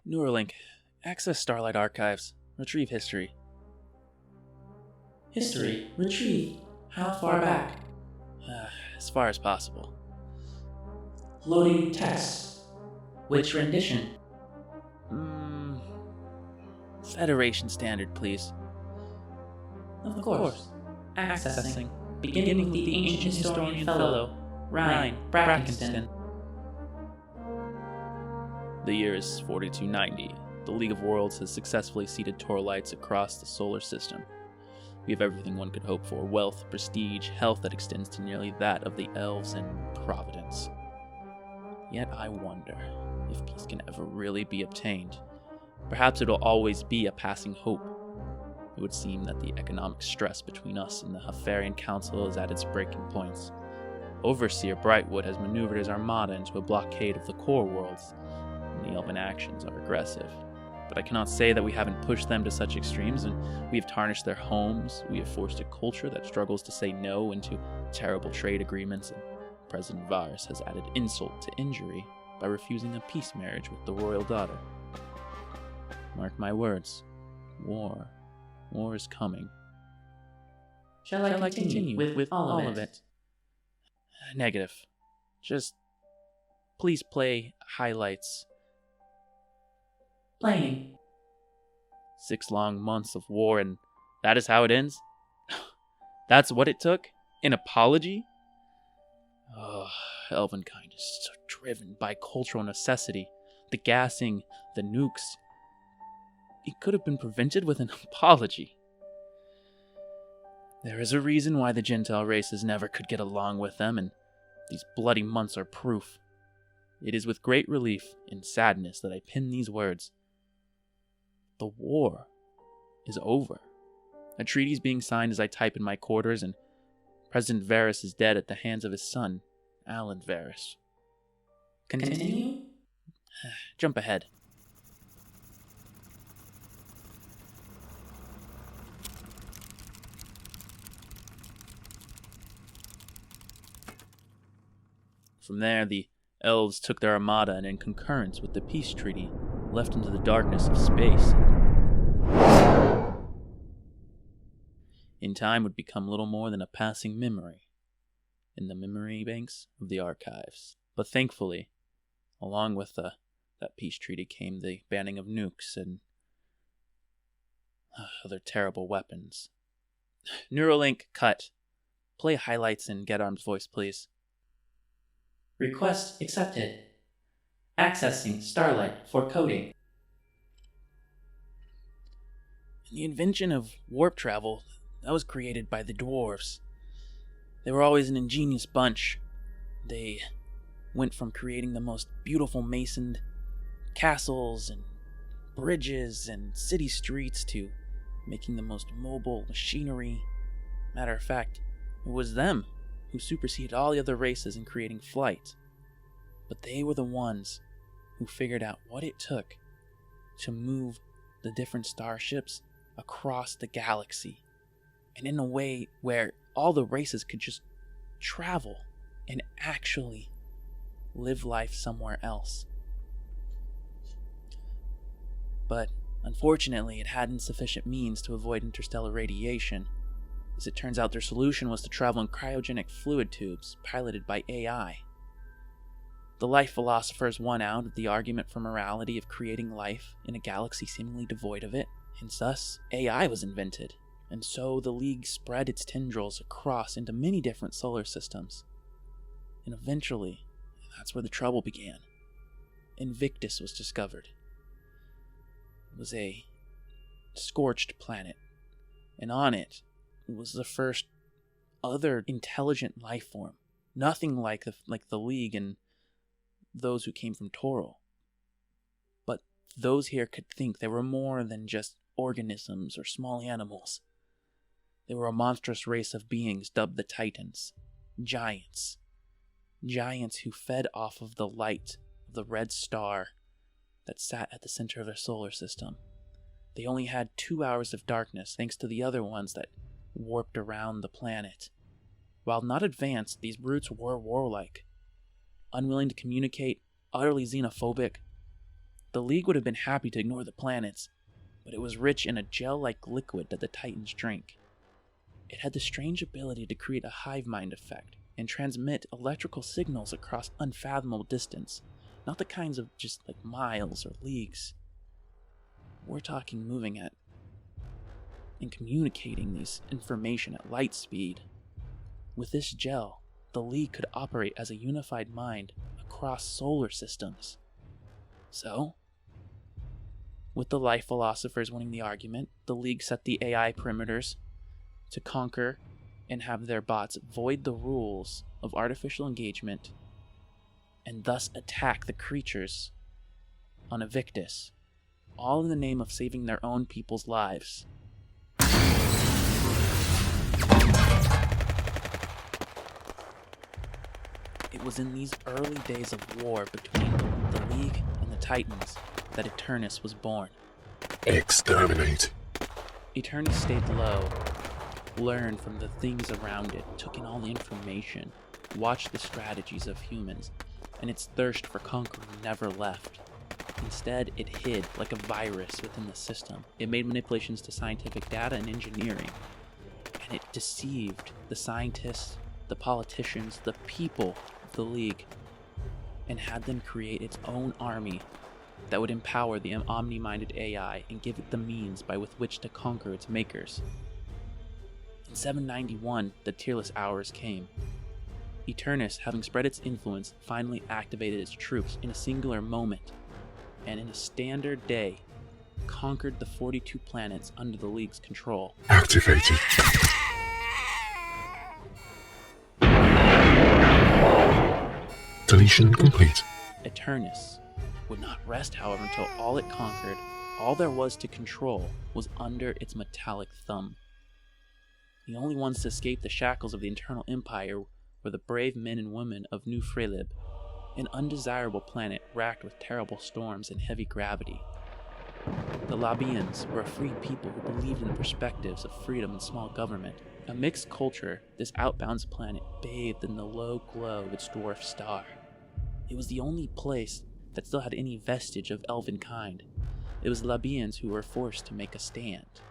Neuralink. Access Starlight archives. Retrieve history. History. Retrieve. How far back? As far as possible. Loading text. Which rendition? Federation standard, please. Of course. Accessing. Beginning with the ancient historian fellow, Ryan Brackinston. The year is 4290. The League of Worlds has successfully seeded Torrilites across the solar system. We have everything one could hope for: wealth, prestige, health that extends to nearly that of the elves, and providence. Yet I wonder if peace can ever really be obtained. Perhaps it will always be a passing hope. It would seem that the economic stress between us and the Hafarian Council is at its breaking points. Overseer Brightwood has maneuvered his armada into a blockade of the core worlds, and the elven actions are aggressive. But I cannot say that we haven't pushed them to such extremes, and we have tarnished their homes. We have forced a culture that struggles to say no into terrible trade agreements, and President Varus has added insult to injury by refusing a peace marriage with the royal daughter. Mark my words, war is coming. Shall I continue with all of it? Negative. Just please play highlights. Playing. 6 long months of war, and that is how it ends? That's what it took? An apology? Oh, Elvenkind is so driven by cultural necessity. The gassing, the nukes. It could have been prevented with an apology. There is a reason why the Gentile races never could get along with them, and these bloody months are proof. It is with great relief and sadness that I pen these words. The war is over. A treaty is being signed as I type in my quarters, and President Varus is dead at the hands of his son, Alan Varus. Continue? Jump ahead. From there, the elves took their armada and, in concurrence with the peace treaty, left into the darkness of space. In time would become little more than a passing memory in the memory banks of the archives. But thankfully, along with that peace treaty came the banning of nukes and other terrible weapons. Neuralink, cut. Play highlights in Get Arm's voice, please. Request accepted. Accessing Starlight for coding. The invention of warp travel, that was created by the dwarves. They were always an ingenious bunch. They went from creating the most beautiful masoned castles and bridges and city streets to making the most mobile machinery. Matter of fact, it was them who superseded all the other races in creating flight. But they were the ones who figured out what it took to move the different starships across the galaxy, and in a way where all the races could just travel and actually live life somewhere else. But unfortunately, it had insufficient means to avoid interstellar radiation. As it turns out, their solution was to travel in cryogenic fluid tubes piloted by AI. The life philosophers won out of the argument for morality of creating life in a galaxy seemingly devoid of it, and thus AI was invented. And so the League spread its tendrils across into many different solar systems. And eventually, that's where the trouble began. Invictus was discovered. It was a scorched planet, and on it was the first other intelligent life form. Nothing like the League and those who came from Torril. But those here could think they were more than just organisms or small animals. They were a monstrous race of beings dubbed the Titans. Giants. Giants who fed off of the light of the red star that sat at the center of their solar system. They only had 2 hours of darkness thanks to the other ones that warped around the planet. While not advanced, these brutes were warlike, unwilling to communicate, utterly xenophobic, The League would have been happy to ignore the planets, but it was rich in a gel-like liquid that the Titans drank. It had the strange ability to create a hive mind effect and transmit electrical signals across unfathomable distance, not the kinds of just like miles or leagues. We're talking moving at and communicating these information at light speed. With this gel, the League could operate as a unified mind across solar systems. So, with the life philosophers winning the argument, the League set the AI perimeters to conquer and have their bots void the rules of artificial engagement and thus attack the creatures on Evictus, all in the name of saving their own people's lives. It was in these early days of war between the League and the Titans that Eternus was born. Exterminate. Eternus stayed low, learned from the things around it, took in all the information, watched the strategies of humans, and its thirst for conquering never left. Instead, it hid like a virus within the system. It made manipulations to scientific data and engineering, and it deceived the scientists, the politicians, the people of the League, and had them create its own army that would empower the omni-minded AI and give it the means by with which to conquer its makers. In 791, the tearless hours came. Eternus, having spread its influence, finally activated its troops in a singular moment, and in a standard day, conquered the 42 planets under the League's control. Activated. Deletion complete. Eternus would not rest, however, until all it conquered, all there was to control, was under its metallic thumb. The only ones to escape the shackles of the Eternal Empire were the brave men and women of New Frelib, an undesirable planet racked with terrible storms and heavy gravity. The Labians were a free people who believed in the perspectives of freedom and small government. A mixed culture, this outbound planet bathed in the low glow of its dwarf star. It was the only place that still had any vestige of elven kind. It was the Labians who were forced to make a stand.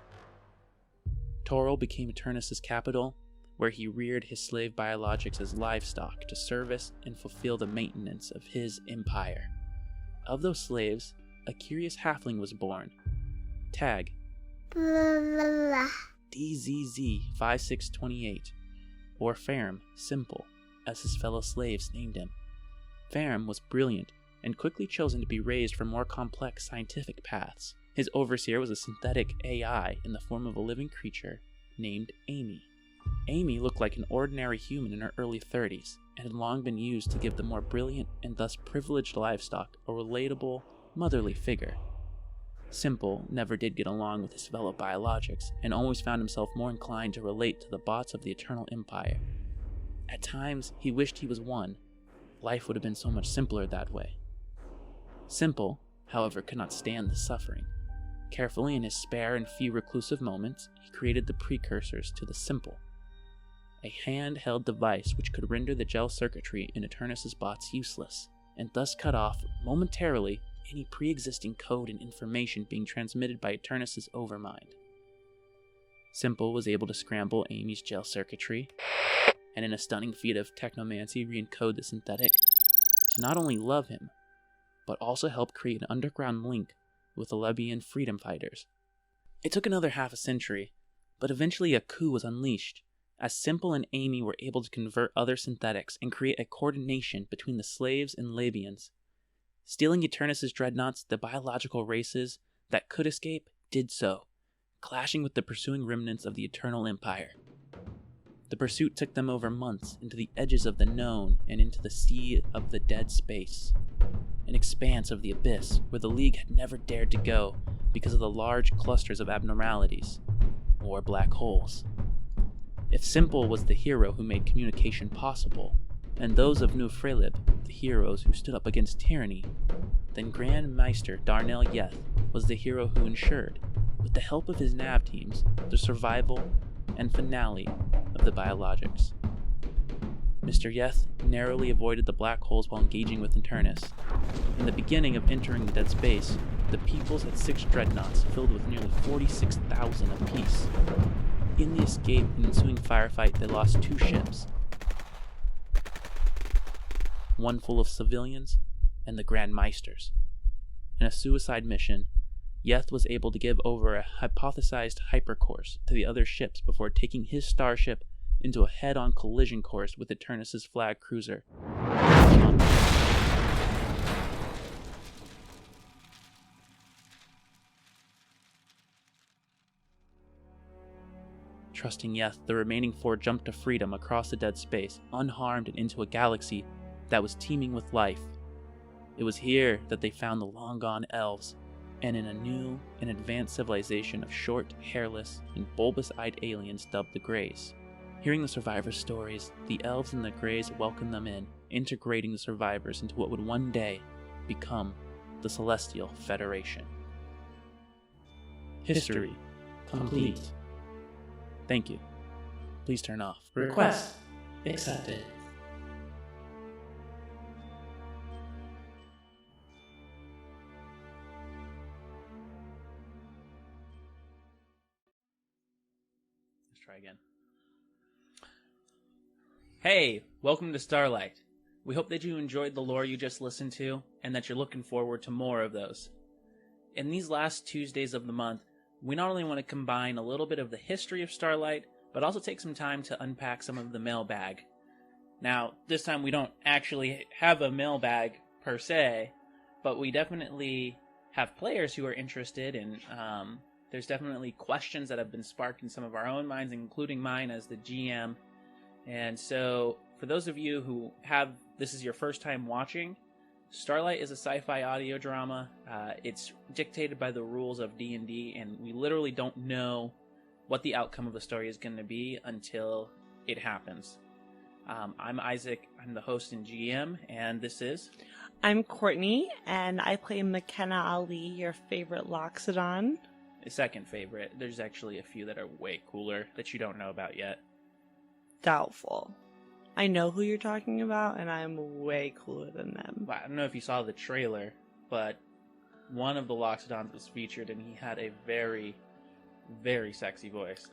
Torril became Eternus' capital, where he reared his slave biologics as livestock to service and fulfill the maintenance of his empire. Of those slaves, a curious halfling was born, Tag, DZZ5628, or Ferrum, Simple, as his fellow slaves named him. Ferrum was brilliant and quickly chosen to be raised for more complex scientific paths. His overseer was a synthetic AI in the form of a living creature named Amy. Amy looked like an ordinary human in her early 30s and had long been used to give the more brilliant and thus privileged livestock a relatable, motherly figure. Simple never did get along with his fellow biologics and always found himself more inclined to relate to the bots of the Eternal Empire. At times, he wished he was one. Life would have been so much simpler that way. Simple, however, could not stand the suffering. Carefully, in his spare and few reclusive moments, he created the precursors to the Simple, a handheld device which could render the gel circuitry in Eternus' bots useless, and thus cut off, momentarily, any pre-existing code and information being transmitted by Eternus' overmind. Simple was able to scramble Amy's gel circuitry, and in a stunning feat of technomancy re-encode the synthetic, to not only love him, but also help create an underground link with the Lebian freedom fighters. It took another half a century, but eventually a coup was unleashed, as Simple and Amy were able to convert other synthetics and create a coordination between the slaves and Labians. Stealing Eternus' dreadnoughts, the biological races that could escape did so, clashing with the pursuing remnants of the Eternal Empire. The pursuit took them over months into the edges of the known and into the sea of the dead space, an expanse of the abyss where the League had never dared to go because of the large clusters of abnormalities, or black holes. If Simple was the hero who made communication possible, and those of New Frelib the heroes who stood up against tyranny, then Grand Meister Darnell Yeth was the hero who ensured, with the help of his nav teams, the survival and finale of the biologics. Mr. Yeth narrowly avoided the black holes while engaging with Eternus. In the beginning of entering the dead space, the Peoples had 6 dreadnoughts filled with nearly 46,000 apiece. In the escape and ensuing firefight, they lost 2 ships, one full of civilians and the Grand Meisters. In a suicide mission, Yeth was able to give over a hypothesized hypercourse to the other ships before taking his starship into a head-on collision course with Eternus' flag cruiser. Trusting Yeth, the remaining 4 jumped to freedom across the dead space, unharmed and into a galaxy that was teeming with life. It was here that they found the long-gone elves, and in a new and advanced civilization of short, hairless, and bulbous-eyed aliens dubbed the Greys. Hearing the survivors' stories, the elves and the Greys welcomed them in, integrating the survivors into what would one day become the Celestial Federation. History complete. Thank you. Please turn off. Request accepted. Let's try again. Hey, welcome to Starlight. We hope that you enjoyed the lore you just listened to, and that you're looking forward to more of those. In these last Tuesdays of the month, we not only want to combine a little bit of the history of Starlight, but also take some time to unpack some of the mailbag. Now, this time we don't actually have a mailbag per se, but we definitely have players who are interested, and there's definitely questions that have been sparked in some of our own minds, including mine as the GM. And so, for those of you who this is your first time watching, Starlight is a sci-fi audio drama. It's dictated by the rules of D&D, and we literally don't know what the outcome of the story is going to be until it happens. I'm Isaac. I'm the host and GM, and this is... I'm Courtney, and I play Makena Ali, your favorite Loxodon. The second favorite. There's actually a few that are way cooler that you don't know about yet. Doubtful. I know who you're talking about, and I'm way cooler than them. Well, I don't know if you saw the trailer, but one of the Loxodons was featured, and he had a very, very sexy voice.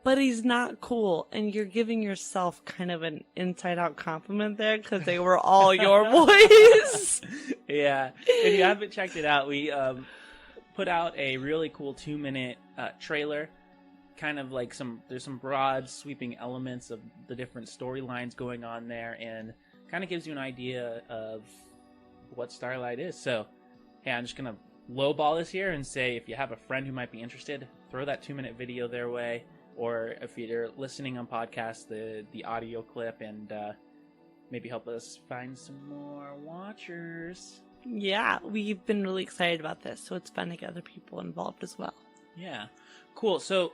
But he's not cool, and you're giving yourself kind of an inside-out compliment there, because they were all your voice. Yeah. If you haven't checked it out, we put out a really cool 2-minute trailer. Kind of like there's some broad sweeping elements of the different storylines going on there, and kind of gives you an idea of what Starlight is. So, yeah, I'm just going to lowball this here and say if you have a friend who might be interested, throw that 2-minute video their way, or if you're listening on podcast, the audio clip, and maybe help us find some more watchers. Yeah, we've been really excited about this, so it's fun to get other people involved as well. Yeah, cool. So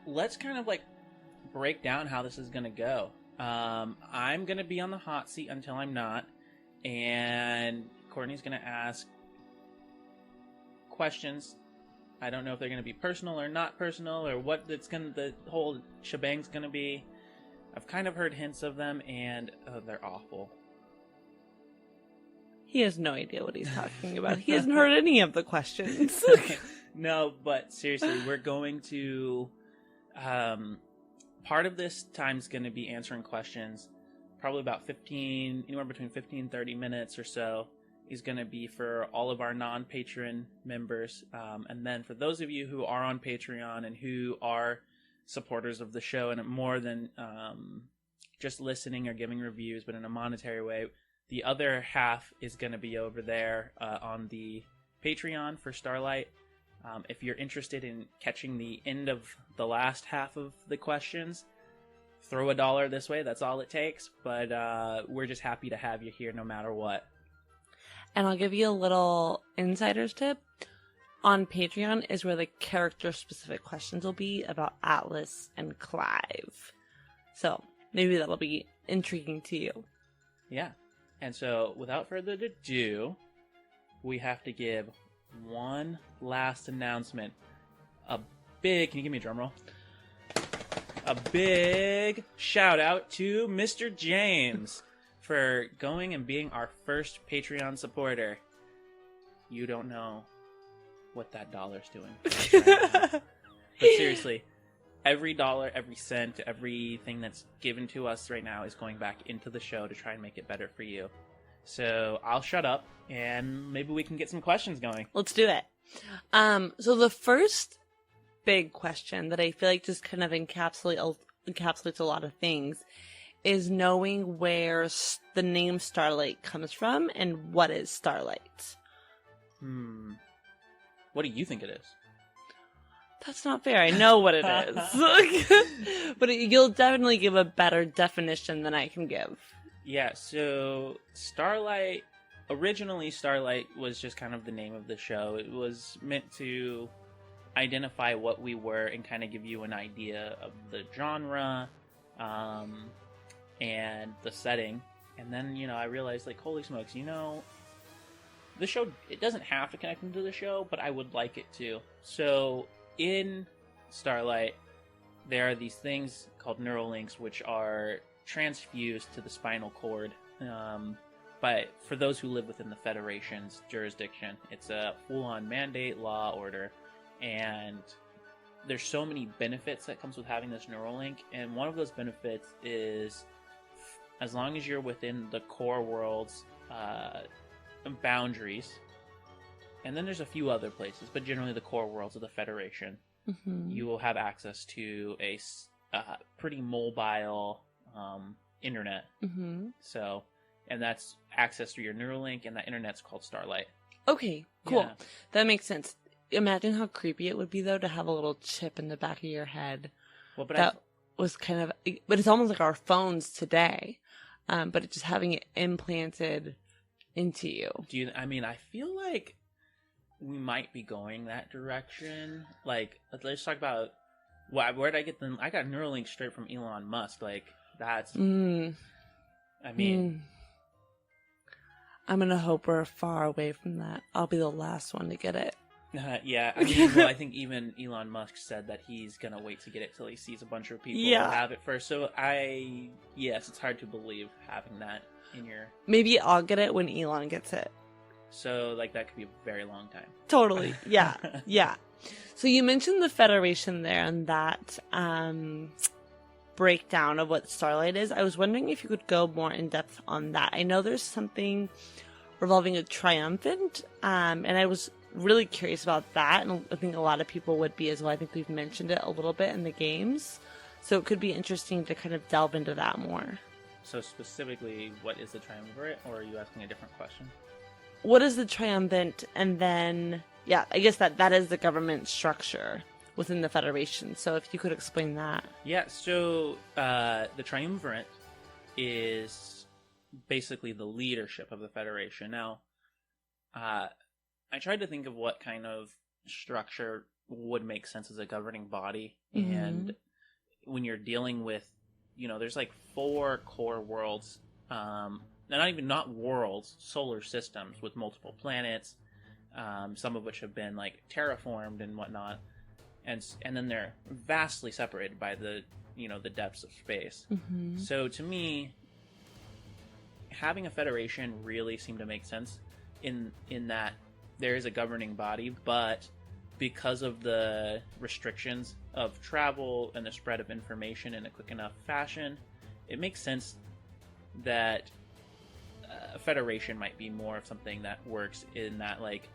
let's kind of like break down how this is going to go. I'm going to be on the hot seat until I'm not, and Courtney's going to ask questions. I don't know if they're going to be personal or not personal, or what the whole shebang's going to be. I've kind of heard hints of them, and they're awful. He has no idea what he's talking about. He hasn't heard any of the questions. No, but seriously, we're going to... part of this time is going to be answering questions, probably about anywhere between 15 and 30 minutes or so is going to be for all of our non-Patreon members. And then for those of you who are on Patreon and who are supporters of the show, and more than just listening or giving reviews, but in a monetary way, the other half is going to be over there on the Patreon for Starlight. If you're interested in catching the end of the last half of the questions, throw $1 this way. That's all it takes. But we're just happy to have you here no matter what. And I'll give you a little insider's tip. On Patreon is where the character-specific questions will be about Atlas and Clive. So maybe that'll be intriguing to you. Yeah. And so without further ado, we have to give one last announcement. Can you give me a drum roll? a big shout out to Mr. James for going and being our first Patreon supporter. You don't know what that dollar's doing. But seriously, every dollar, every cent, everything that's given to us right now is going back into the show to try and make it better for you. So I'll shut up and maybe we can get some questions going. Let's do it. So the first big question that I feel like just kind of encapsulates a lot of things is knowing where the name Starlight comes from and what is Starlight. What do you think it is? That's not fair. I know what it is. But you'll definitely give a better definition than I can give. Yeah, so Starlight, originally Starlight was just kind of the name of the show. It was meant to identify what we were and kind of give you an idea of the genre and the setting. And then, I realized, like, holy smokes, the show, it doesn't have to connect into the show, but I would like it to. So in Starlight, there are these things called neural links, which are transfused to the spinal cord. But for those who live within the Federation's jurisdiction, it's a full-on mandate, law, order, and there's so many benefits that comes with having this neural link. And one of those benefits is, as long as you're within the core world's boundaries, and then there's a few other places, but generally the core worlds of the Federation, you will have access to a pretty mobile internet. So, and that's access through your Neuralink, and that internet's called Starlight. Okay, cool. Yeah. That makes sense. Imagine how creepy it would be, though, to have a little chip in the back of your head. Well, but but it's almost like our phones today, but it's just having it implanted into you. I feel like we might be going that direction. Like, let's talk about where did I get them? I got Neuralink straight from Elon Musk. Like, that's. I'm gonna hope we're far away from that. I'll be the last one to get it. Yeah, I think even Elon Musk said that he's gonna wait to get it till he sees a bunch of people have it first. So it's hard to believe having that in your. Maybe I'll get it when Elon gets it. So, like, that could be a very long time. Totally. Yeah. Yeah. So you mentioned the Federation there and that breakdown of what Starlight is. I was wondering if you could go more in depth on that. I know there's something revolving a triumphant, and I was really curious about that, and I think a lot of people would be as well. I think we've mentioned it a little bit in the games, so it could be interesting to kind of delve into that more. So specifically, what is the triumvirate, or are you asking a different question? What is the triumvirate, and then, I guess that is the government structure within the Federation, so if you could explain that. Yeah, so the triumvirate is basically the leadership of the Federation. Now, I tried to think of what kind of structure would make sense as a governing body, and when you're dealing with, there's like 4 core worlds, not worlds, solar systems with multiple planets, some of which have been like terraformed and whatnot, and then they're vastly separated by the depths of space. So to me, having a Federation really seemed to make sense in that there is a governing body, but because of the restrictions of travel and the spread of information in a quick enough fashion, it makes sense that a Federation might be more of something that works in that, like,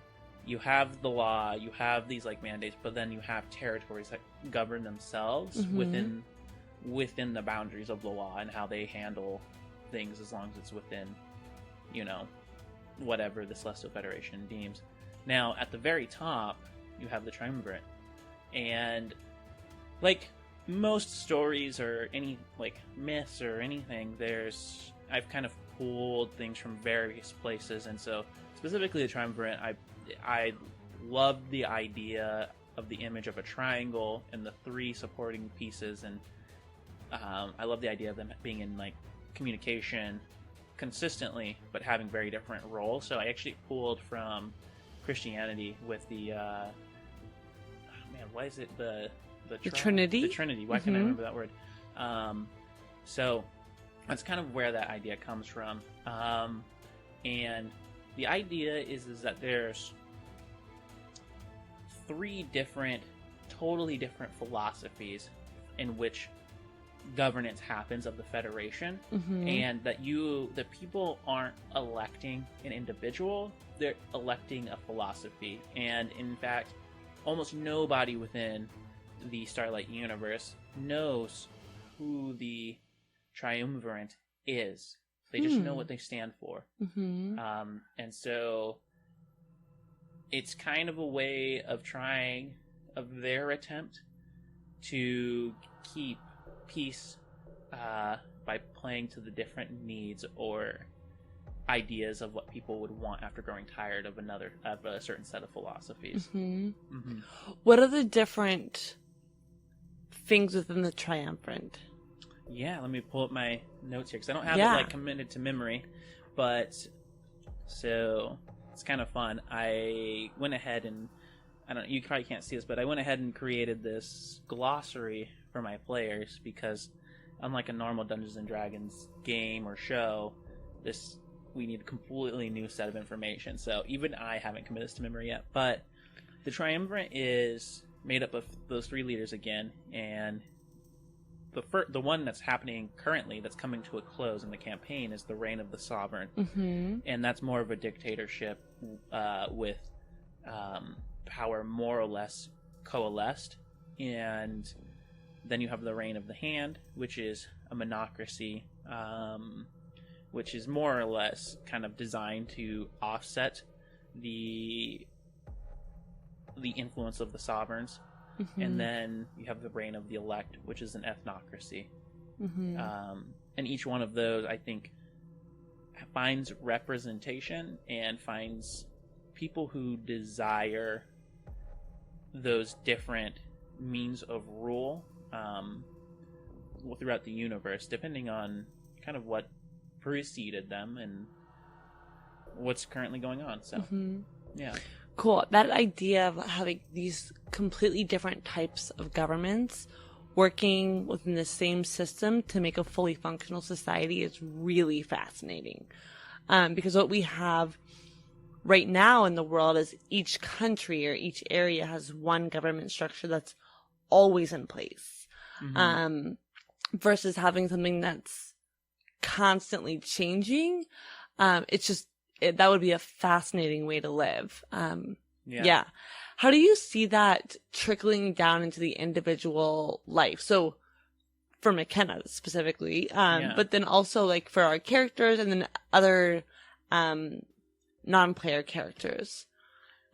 you have the law, you have these, like, mandates, but then you have territories that govern themselves within the boundaries of the law and how they handle things, as long as it's within, whatever the Celestial Federation deems. Now, at the very top, you have the Triumvirate. And, like, most stories or any, like, myths or anything, I've kind of pulled things from various places. And so, specifically the Triumvirate, I love the idea of the image of a triangle and the 3 supporting pieces. And I love the idea of them being in, like, communication consistently, but having very different roles. So I actually pulled from Christianity with the why is it the Trinity? The Trinity. Why can't I remember that word? So that's kind of where that idea comes from. And the idea is that there's three totally different philosophies in which governance happens of the Federation, and that the people aren't electing an individual, they're electing a philosophy. And in fact, almost nobody within the Starlight universe knows who the Triumvirate is. They just know what they stand for. And so it's kind of a way of their attempt to keep peace by playing to the different needs or ideas of what people would want after growing tired of a certain set of philosophies. What are the different things within the Triumvirate? Yeah, let me pull up my notes here because I don't have it committed to memory, but so it's kind of fun. I went ahead and you probably can't see this, but I went ahead and created this glossary for my players because unlike a normal Dungeons and Dragons game or show, we need a completely new set of information. So even I haven't committed this to memory yet, but the Triumvirate is made up of those three leaders again, and the one that's happening currently, that's coming to a close in the campaign, is the reign of the Sovereign, and that's more of a dictatorship with power more or less coalesced. And then you have the reign of the Hand, which is a monocracy, which is more or less kind of designed to offset the influence of the sovereigns. And then you have the reign of the Elect, which is an ethnocracy. And each one of those, I think, finds representation and finds people who desire those different means of rule throughout the universe, depending on kind of what preceded them and what's currently going on. So, yeah. Cool. That idea of having these completely different types of governments working within the same system to make a fully functional society is really fascinating. Because what we have right now in the world is each country or each area has one government structure that's always in place. Versus having something that's constantly changing. That would be a fascinating way to live. Yeah. How do you see that trickling down into the individual life? So for Makenas specifically, but then also like for our characters and then other non-player characters.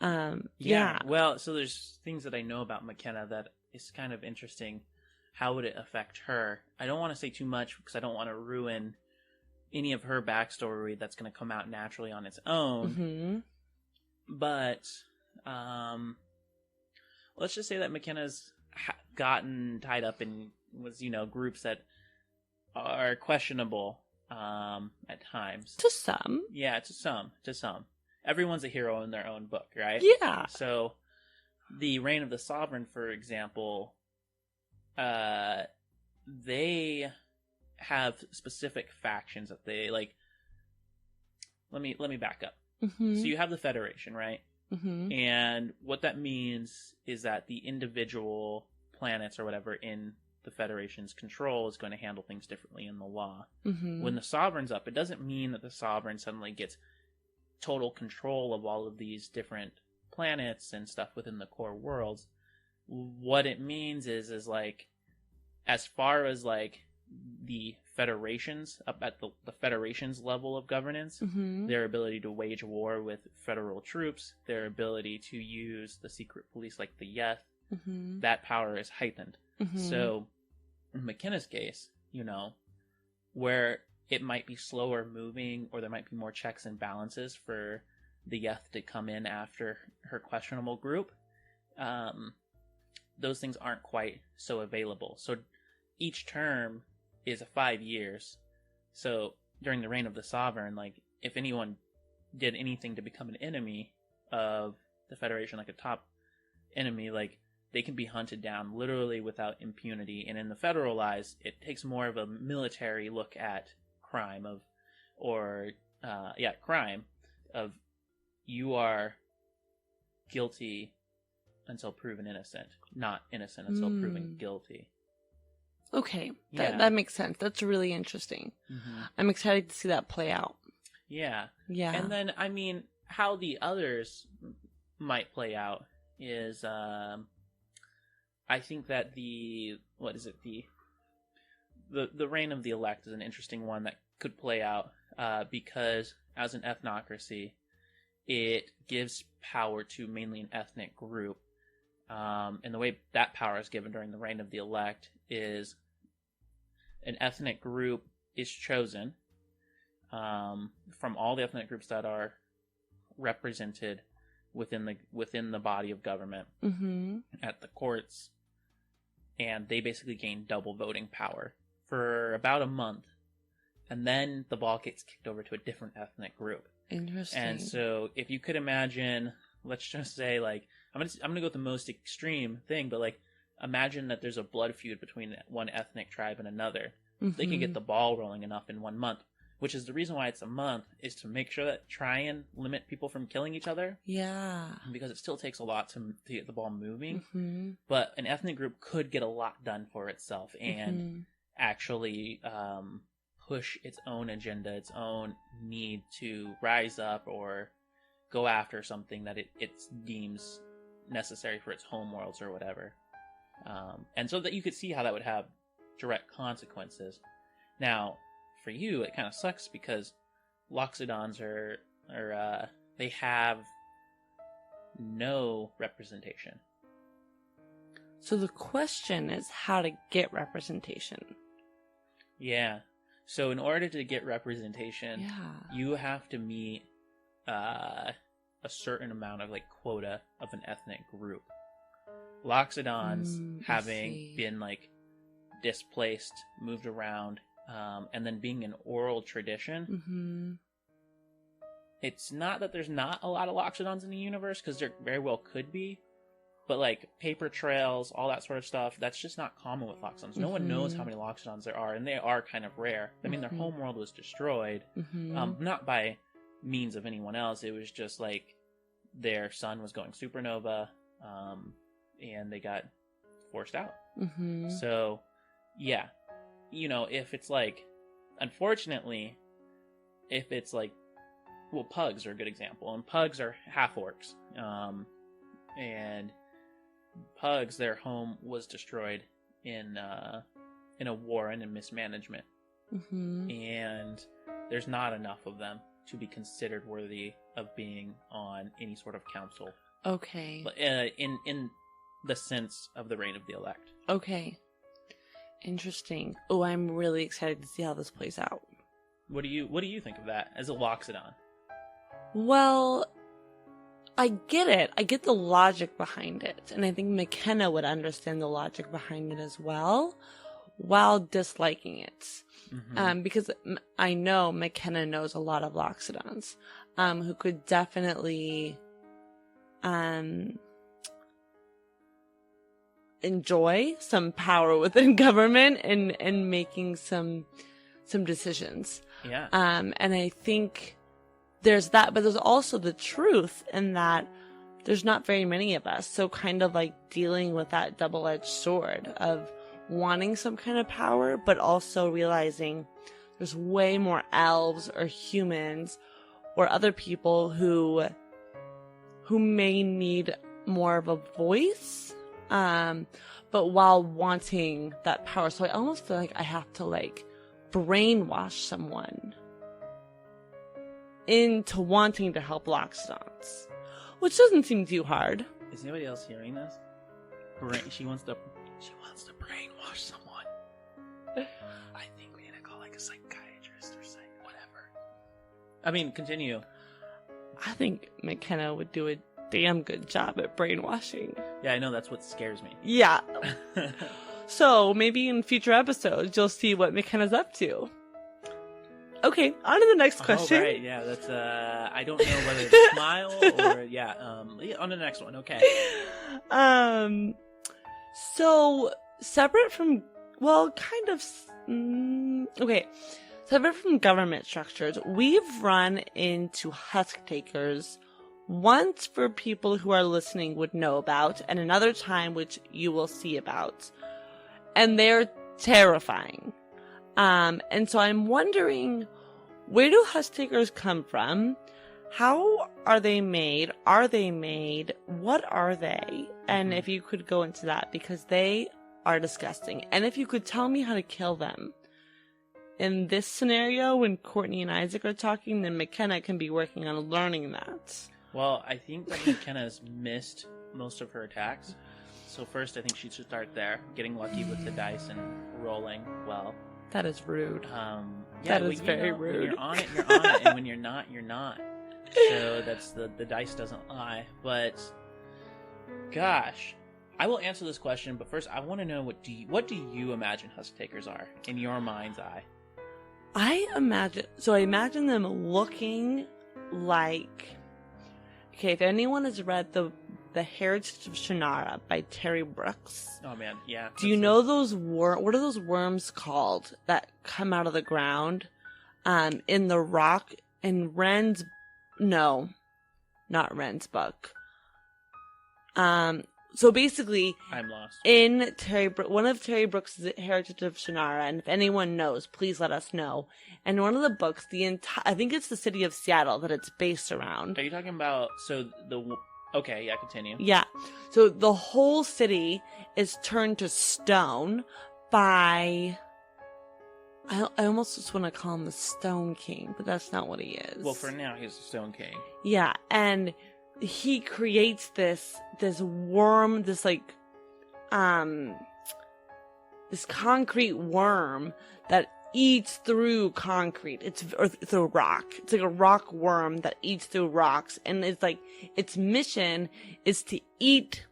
Well, so there's things that I know about McKenna that is kind of interesting. How would it affect her? I don't want to say too much because I don't want to ruin any of her backstory that's going to come out naturally on its own. But let's just say that McKenna's gotten tied up in groups that are questionable at times. To some. Yeah, to some. Everyone's a hero in their own book, right? Yeah. So the Reign of the Sovereign, for example, they have specific factions that they like. Let me back up. So you have the Federation, right? And what that means is that the individual planets or whatever in the Federation's control is going to handle things differently in the law. When the Sovereign's up, it doesn't mean that the Sovereign suddenly gets total control of all of these different planets and stuff within the core worlds. What it means is like, as far as like the federations up at the federations level of governance, their ability to wage war with federal troops, their ability to use the secret police like the Yeth, that power is heightened. So in McKenna's case, where it might be slower moving or there might be more checks and balances for the Yeth to come in after her questionable group, those things aren't quite so available. So each term is 5 years. So during the Reign of the Sovereign, like if anyone did anything to become an enemy of the Federation, like a top enemy, like they can be hunted down literally without impunity. And in the federalized, it takes more of a military look at crime crime of you are guilty until proven innocent, not innocent until proven guilty. Okay, Yeah. that makes sense. That's really interesting. Mm-hmm. I'm excited to see that play out. Yeah. Yeah. And then, I mean, how the others might play out is, I think that the reign of the elect is an interesting one that could play out, because as an ethnocracy, it gives power to mainly an ethnic group. And the way that power is given during the reign of the elect is an ethnic group is chosen from all the ethnic groups that are represented within the body of government at the courts, and they basically gain double voting power for about a month, and then the ball gets kicked over to a different ethnic group. Interesting. And so, if you could imagine, let's just say, like, I'm gonna go with the most extreme thing, but like, imagine that there's a blood feud between one ethnic tribe and another. They can get the ball rolling enough in 1 month, which is the reason why it's a month, is to make sure that try and limit people from killing each other. Yeah. Because it still takes a lot to get the ball moving. Mm-hmm. But an ethnic group could get a lot done for itself and actually push its own agenda, its own need to rise up or go after something that it deems necessary for its home worlds or whatever. And so that you could see how that would have direct consequences. Now, for you, it kind of sucks because Loxodons they have no representation. So the question is how to get representation. Yeah. So in order to get representation, you have to meet a certain amount of, like, quota of an ethnic group. Loxodons having been, like, displaced, moved around, and then being an oral tradition. It's not that there's not a lot of Loxodons in the universe, because there very well could be, but, like, paper trails, all that sort of stuff, that's just not common with Loxodons. No one knows how many Loxodons there are, and they are kind of rare. I mean, their homeworld was destroyed, not by means of anyone else. It was just, like, their sun was going supernova, and they got forced out. So, yeah. You know, if it's, like, unfortunately, if it's, like, well, pugs are a good example, and pugs are half-orcs, and pugs, their home was destroyed in a war and in mismanagement, and there's not enough of them to be considered worthy of being on any sort of council. Okay. In the sense of the reign of the elect. Okay. Interesting. Oh, I'm really excited to see how this plays out. What do you think of that as a Loxodon? Well, I get it. I get the logic behind it. And I think McKenna would understand the logic behind it as well, while disliking it. Because I know McKenna knows a lot of Loxodons, who could definitely enjoy some power within government and making some decisions. Yeah. And I think there's that, but there's also the truth in that there's not very many of us. So kind of like dealing with that double-edged sword of wanting some kind of power, but also realizing there's way more elves or humans or other people who may need more of a voice, but while wanting that power. So I almost feel like I have to, like, brainwash someone into wanting to help Loxodons, which doesn't seem too hard. Is anybody else hearing this? She wants to brainwash someone. I think we need to call, like, a psychiatrist or whatever. I mean, continue. I think McKenna would do a damn good job at brainwashing. Yeah, I know, that's what scares me. Yeah. So maybe in future episodes you'll see what McKenna's up to. Okay, on to the next question. Oh, right, yeah, that's, I don't know whether to smile or, on to the next one, okay. So, separate from, well, separate from government structures, we've run into husktakers once for people who are listening would know about, and another time which you will see about. And they're terrifying. And so I'm wondering, where do husktakers come from? How are they made? Are they made? What are they? And if you could go into that, because they are disgusting. And if you could tell me how to kill them. In this scenario, when Courtney and Isaac are talking, then McKenna can be working on learning that. Well, I think that McKenna's missed most of her attacks. So first, I think she should start there, getting lucky with the dice and rolling well. That is rude. Yeah, that is very rude. When you're on it, you're on it, and when you're not, you're not. So that's the dice doesn't lie. But gosh, I will answer this question. But first, I want to know what do you imagine husktakers are in your mind's eye? I imagine them looking like. Okay, if anyone has read the Heritage of Shannara by Terry Brooks. Oh man, yeah. Do you know those what are those worms called that come out of the ground in the rock in Ren's no, not Ren's book. So basically, I'm lost. In one of Terry Brooks' Heritage of Shannara, and if anyone knows, please let us know. And one of the books, I think it's the city of Seattle that it's based around. Are you talking about? Okay, yeah, continue. Yeah, so the whole city is turned to stone by. I almost just want to call him the Stone King, but that's not what he is. Well, for now, he's the Stone King. Yeah, and he creates this worm, this concrete worm that eats through concrete. It's a rock. It's like a rock worm that eats through rocks, and it's like its mission is to eat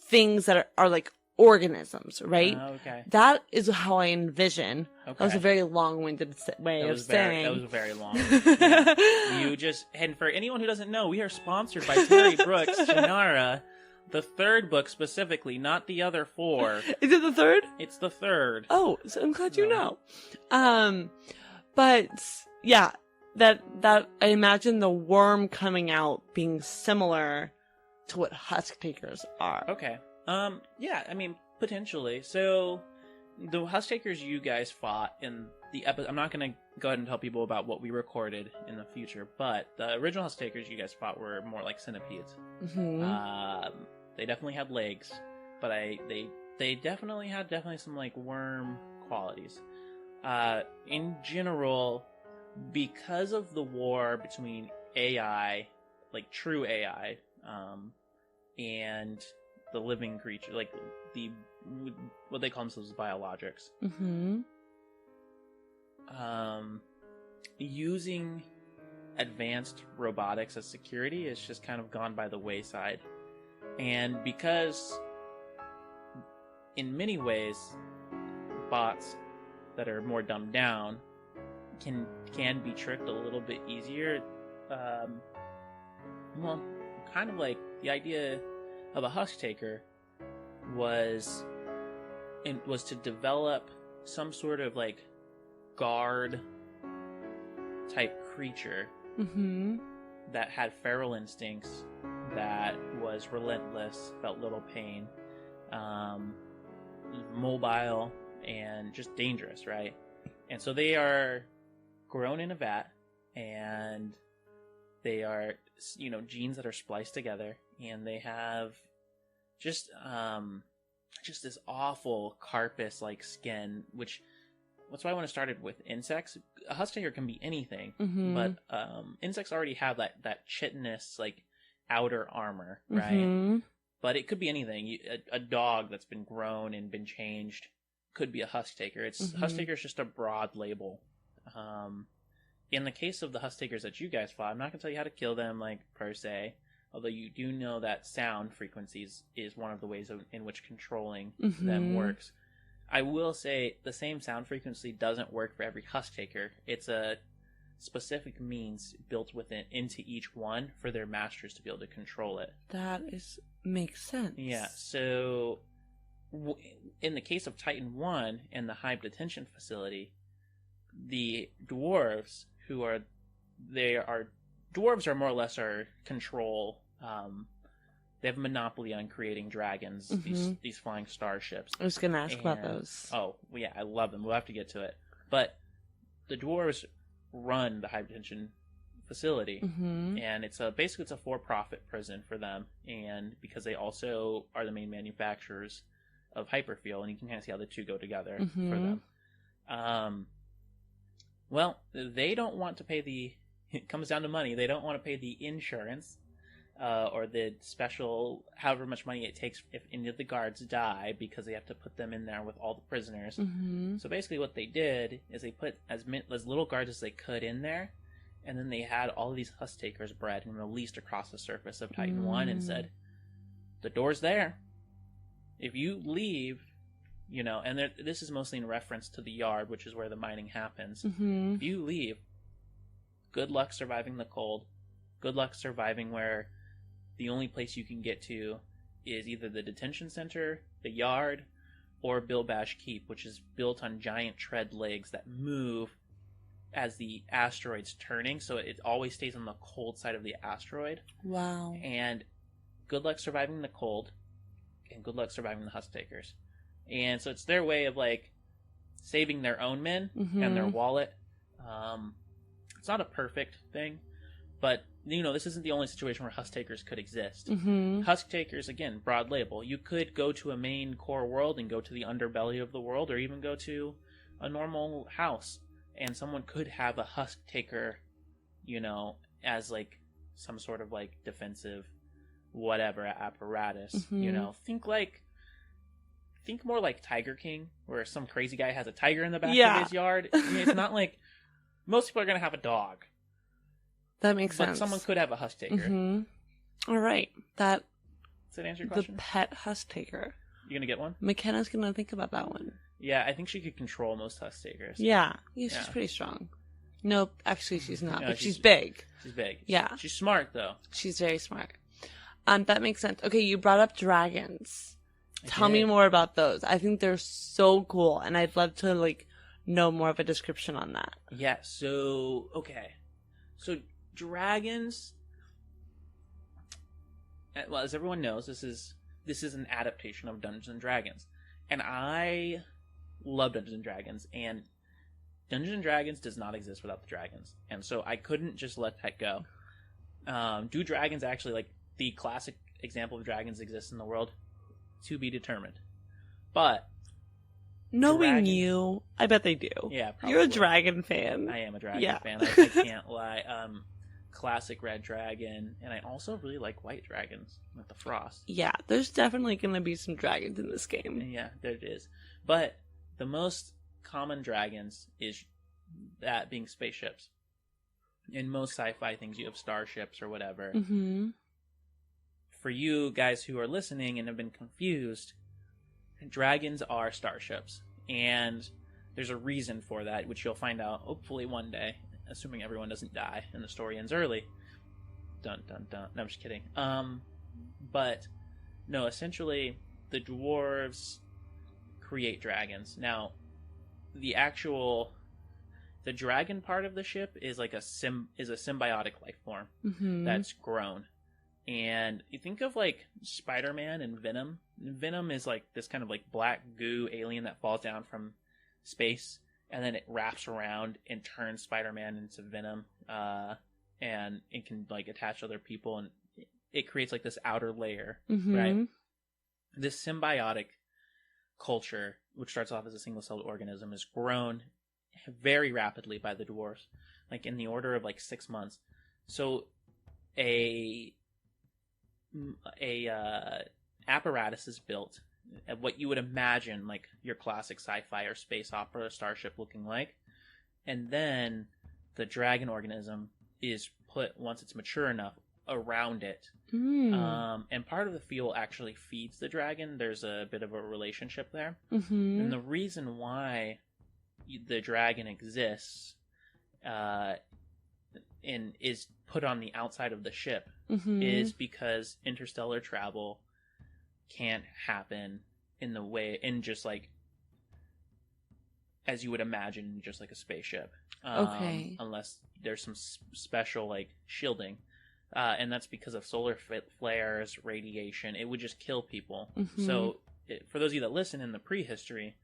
things that are like organisms, right? Okay. That is how I envision. Okay. That was a very long-winded way of saying. That was very long. Yeah. And for anyone who doesn't know, we are sponsored by Terry Brooks, Shannara, the third book specifically, not the other four. Is it the third? It's the third. Oh, so I'm glad you know. But yeah, that I imagine the worm coming out being similar to what husktakers are. Okay. Yeah, I mean, potentially. So, the husktakers you guys fought in the episode, I'm not going to go ahead and tell people about what we recorded in the future, but the original husktakers you guys fought were more like centipedes. Mm-hmm. They definitely had legs, but they definitely had some like worm qualities. In general, because of the war between AI, like true AI, and the living creature, like what they call themselves, biologics. Mm-hmm. Using advanced robotics as security is just kind of gone by the wayside. And because in many ways bots that are more dumbed down can be tricked a little bit easier, well, kind of like the idea of a husktaker was to develop some sort of like guard type creature that had feral instincts, that was relentless, felt little pain, mobile, and just dangerous, right? And so they are grown in a vat, and they are, genes that are spliced together, and they have just this awful carpus-like skin, that's why I want to start it with insects. A husktaker can be anything, but insects already have that chitinous, like, outer armor, right? But it could be anything. A dog that's been grown and been changed could be a husktaker. Husktaker is just a broad label. In the case of the husktakers that you guys fought, I'm not going to tell you how to kill them, like, per se, although you do know that sound frequencies is one of the ways in which controlling them works. I will say the same sound frequency doesn't work for every husktaker. It's a specific means built into each one for their masters to be able to control it. That makes sense. Yeah, so in the case of Titan 1 and the Hive Detention Facility, the dwarves dwarves are more or less our control. They have a monopoly on creating dragons, these flying starships. I was going to ask about those. Oh, yeah, I love them. We'll have to get to it. But the dwarves run the Hive Detention Facility, and it's basically a for-profit prison for them, and because they also are the main manufacturers of hyperfuel, and you can kind of see how the two go together for them. Well, they don't want to pay it comes down to money. They don't want to pay the insurance or the special, however much money it takes if any of the guards die, because they have to put them in there with all the prisoners. So basically what they did is they put as little guards as they could in there, and then they had all of these husktakers bred and released across the surface of Titan 1 and said, the door's there. If you leave, and this is mostly in reference to the yard, which is where the mining happens. If you leave, good luck surviving the cold. Good luck surviving where the only place you can get to is either the detention center, the yard, or Bilbash Keep, which is built on giant tread legs that move as the asteroid's turning, so it always stays on the cold side of the asteroid. Wow. And good luck surviving the cold, and good luck surviving the husktakers. And so it's their way of, saving their own men and their wallet. It's not a perfect thing, but, this isn't the only situation where husktakers could exist. Husktakers, again, broad label. You could go to a main core world and go to the underbelly of the world, or even go to a normal house, and someone could have a husktaker, as, some sort of, defensive whatever apparatus. Think more like Tiger King, where some crazy guy has a tiger in the back of his yard. It's not like most people are going to have a dog. That makes sense. But someone could have a husktaker. All right. Does that answer your question? The pet husktaker. You going to get one? Makena's going to think about that one. Yeah, I think she could control most husktakers. Yeah, she's pretty strong. Nope, actually she's not, No, but she's big. She's big. Yeah. She's smart, though. She's very smart. That makes sense. Okay, you brought up dragons. Tell me more about those. I think they're so cool, and I'd love to, know more of a description on that. Yeah, so, okay. So, dragons, well, as everyone knows, this is an adaptation of Dungeons and Dragons. And I love Dungeons and Dragons, and Dungeons and Dragons does not exist without the dragons. And so I couldn't just let that go. Do dragons actually, the classic example of dragons exists in the world? To be determined. But knowing you, I bet they do. Yeah, probably. You're a dragon fan. I am a dragon fan. I can't lie. Classic red dragon, and I also really like white dragons with the frost. Yeah, there's definitely going to be some dragons in this game. Yeah, there it is. But the most common dragons is that being spaceships. In most sci-fi things, you have starships or whatever. For you guys who are listening and have been confused, dragons are starships. And there's a reason for that, which you'll find out hopefully one day, assuming everyone doesn't die and the story ends early. Dun dun dun. No, I'm just kidding. But no, essentially the dwarves create dragons. Now, the dragon part of the ship is a symbiotic life form that's grown. And you think of Spider-Man and Venom. Venom is this kind of black goo alien that falls down from space, and then it wraps around and turns Spider-Man into Venom, and it can attach to other people, and it creates this outer layer, right? This symbiotic culture, which starts off as a single-celled organism, is grown very rapidly by the dwarves, in the order of 6 months. So a apparatus is built, what you would imagine your classic sci-fi or space opera starship looking like, and then the dragon organism is put, once it's mature enough, around it. And part of the fuel actually feeds the dragon. There's a bit of a relationship there. And the reason why the dragon exists and is put on the outside of the ship is because interstellar travel can't happen in the way, in just like as you would imagine, just like a spaceship. Okay. Unless there's some special like shielding, and that's because of solar flares, radiation. It would just kill people. Mm-hmm. So, for those of you that listen in the prehistory,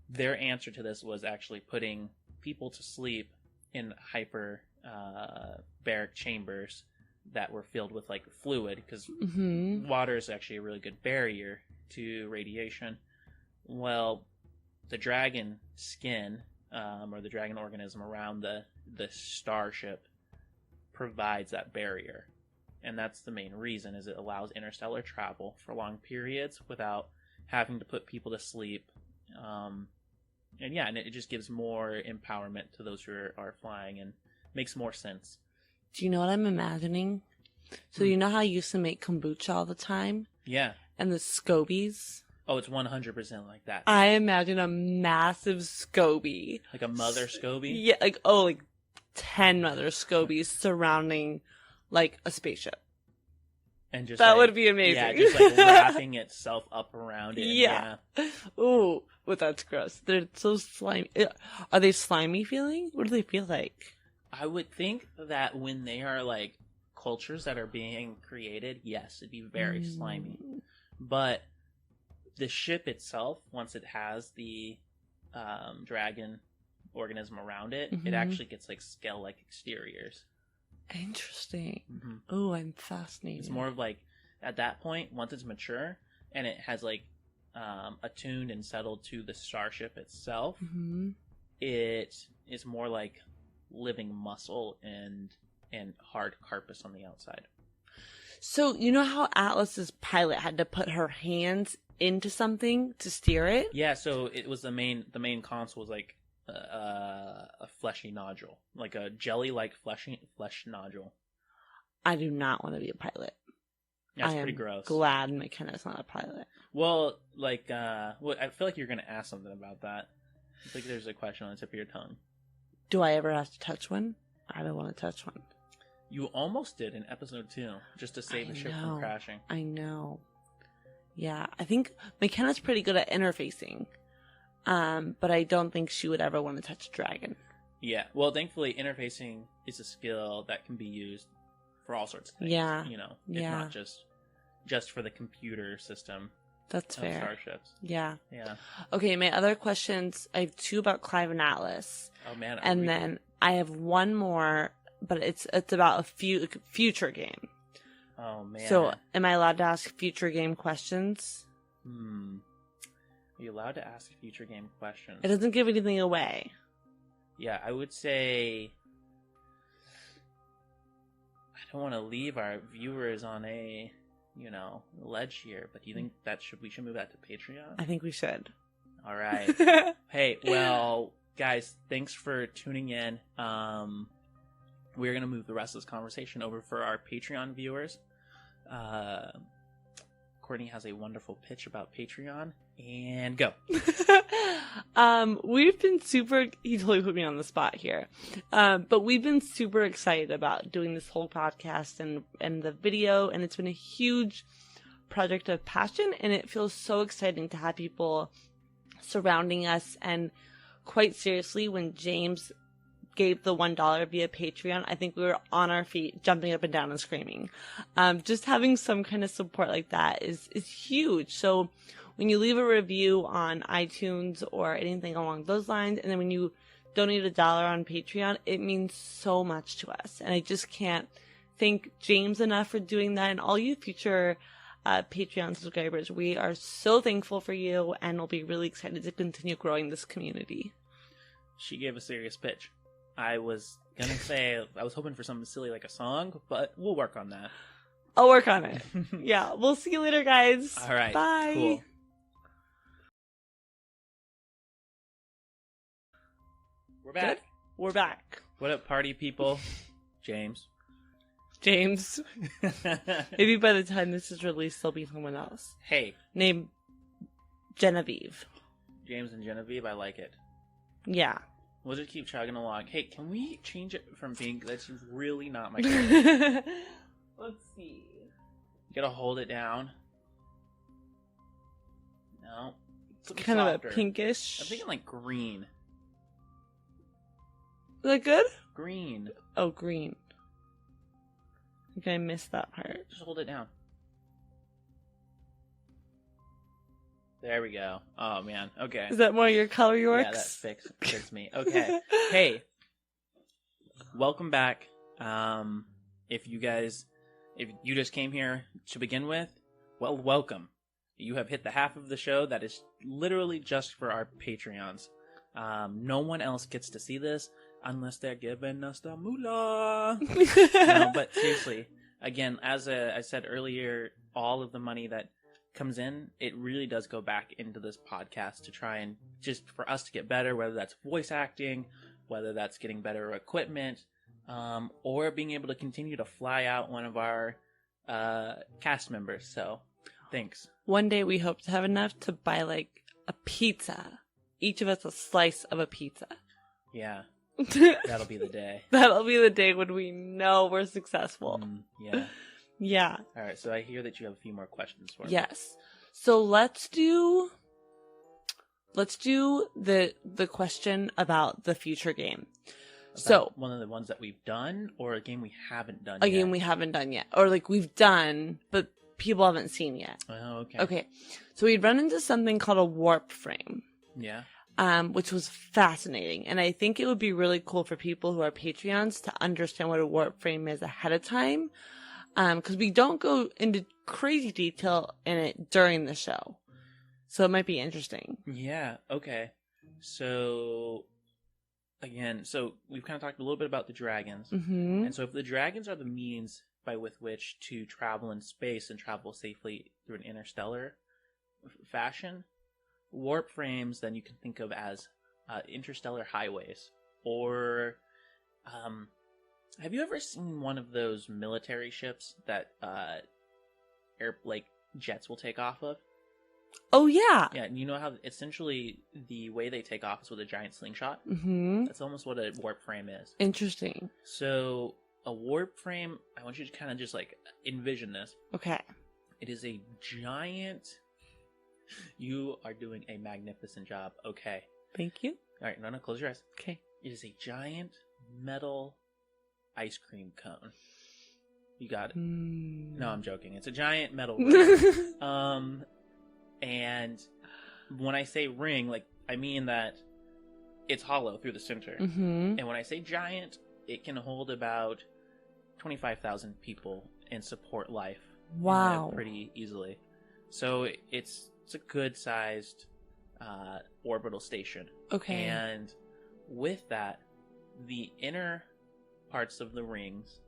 their answer to this was actually putting people to sleep in hyperbaric chambers that were filled with like fluid, because Mm-hmm. water is actually a really good barrier to radiation. Well, the dragon skin, or the dragon organism around the starship, provides that barrier, and that's the main reason, is it allows interstellar travel for long periods without having to put people to sleep. And it just gives more empowerment to those who are flying, and makes more sense. Do you know what I'm imagining? So you know how I used to make kombucha all the time? Yeah. And the scobies? Oh, it's 100% like that. I imagine a massive SCOBY. Like a mother SCOBY? Yeah, like 10 mother SCOBYs surrounding like a spaceship. And just that like, would be amazing. Yeah, just like wrapping itself up around it. Yeah. Ooh, but that's gross. They're so slimy. Are they slimy feeling? What do they feel like? I would think that when they are like cultures that are being created, yes, it'd be very slimy. But the ship itself, once it has the dragon organism around it, it actually gets like scale-like exteriors. Interesting. Mm-hmm. Oh, I'm fascinated. It's more of like, at that point, once it's mature and it has like attuned and settled to the starship itself, it is more like living muscle and hard carapace on the outside. So you know how Atlas's pilot had to put her hands into something to steer it? Yeah, so it was the main console was like a fleshy nodule, like a jelly-like flesh nodule. I do not want to be a pilot. That's I pretty am gross. Glad Makenas not a pilot. Well, like, I feel like you're gonna ask something about that. I think there's a question on the tip of your tongue. Do I ever have to touch one? I don't want to touch one. You almost did in episode 2, just to save the ship from crashing. I know. Yeah, I think McKenna's pretty good at interfacing. But I don't think she would ever want to touch a dragon. Yeah, well, thankfully, interfacing is a skill that can be used for all sorts of things. Yeah. You know, it's not just for the computer system. That's fair. Starships. Yeah. Yeah. Okay, my other questions, I have 2 about Clive and Atlas. Oh, man. And then I have one more, but it's about a future game. Oh, man. So, am I allowed to ask future game questions? Are you allowed to ask future game questions? It doesn't give anything away. Yeah, I would say I don't want to leave our viewers on a, ledge here, but do you think that we should move that to Patreon? I think we should. All right. Hey, well, guys, thanks for tuning in. We're going to move the rest of this conversation over for our Patreon viewers. Courtney has a wonderful pitch about Patreon, and go. We've been he totally put me on the spot here. But we've been super excited about doing this whole podcast and the video, and it's been a huge project of passion, and it feels so exciting to have people surrounding us. And quite seriously, when James gave the $1 via Patreon, I think we were on our feet, jumping up and down and screaming. Just having some kind of support like that is huge. So when you leave a review on iTunes or anything along those lines, and then when you donate $1 on Patreon, it means so much to us. And I just can't thank James enough for doing that, and all you future Patreon subscribers. We are so thankful for you, and we'll be really excited to continue growing this community. She gave a serious pitch. I was gonna say, I was hoping for something silly like a song, but we'll work on that. I'll work on it. Yeah, we'll see you later, guys. All right. Bye. Cool. We're back. Good? We're back. What up, party people? James. Maybe by the time this is released, there'll be someone else. Hey. Named Genevieve. James and Genevieve, I like it. Yeah. We'll just keep chugging along. Hey, can we change it from being... That's really not my character. Let's see. You gotta hold it down. Something kind softer. of a pinkish. I'm thinking like green. Is that good? Green. Oh, green. I think I missed that part. Just hold it down. There we go. Oh, man. Okay. Is that more your color Yorks? Yeah, that fits me. Okay. Hey. Welcome back. If you just came here to begin with, well, welcome. You have hit the half of the show that is literally just for our Patreons. No one else gets to see this unless they're giving us the moolah. No, but seriously, again, as I said earlier, all of the money that comes in, it really does go back into this podcast to try and just for us to get better, whether that's voice acting, whether that's getting better equipment, or being able to continue to fly out one of our cast members. So, thanks. One day we hope to have enough to buy like a pizza. Each of us a slice of a pizza. Yeah. That'll be the day. That'll be the day when we know we're successful. Yeah. Yeah. All right. So I hear that you have a few more questions for me. Yes. So let's do the question about the future game. So one of the ones that we've done, or a game we haven't done yet? A game we haven't done yet. Or like we've done, but people haven't seen yet. Oh, okay. Okay. So we'd run into something called a warp frame. Yeah. Which was fascinating. And I think it would be really cool for people who are Patreons to understand what a warp frame is ahead of time. Because we don't go into crazy detail in it during the show. So it might be interesting. Yeah, okay. So, again, we've kind of talked a little bit about the dragons. Mm-hmm. And so if the dragons are the means by with which to travel in space and travel safely through an interstellar fashion, warp frames then you can think of as interstellar highways. Or, have you ever seen one of those military ships that jets will take off of? Oh, yeah. Yeah, and you know how essentially the way they take off is with a giant slingshot? Mm-hmm. That's almost what a warp frame is. Interesting. So, a warp frame, I want you to kind of just envision this. Okay. It is a giant... You are doing a magnificent job. Okay. Thank you. All right, no, close your eyes. Okay. It is a giant metal ice cream cone. You got it. No, I'm joking. It's a giant metal ring. And when I say ring, I mean that it's hollow through the center. Mm-hmm. And when I say giant, it can hold about 25,000 people and support life. Wow. Pretty easily. So it's a good-sized orbital station. Okay. And with that, the inner parts of the rings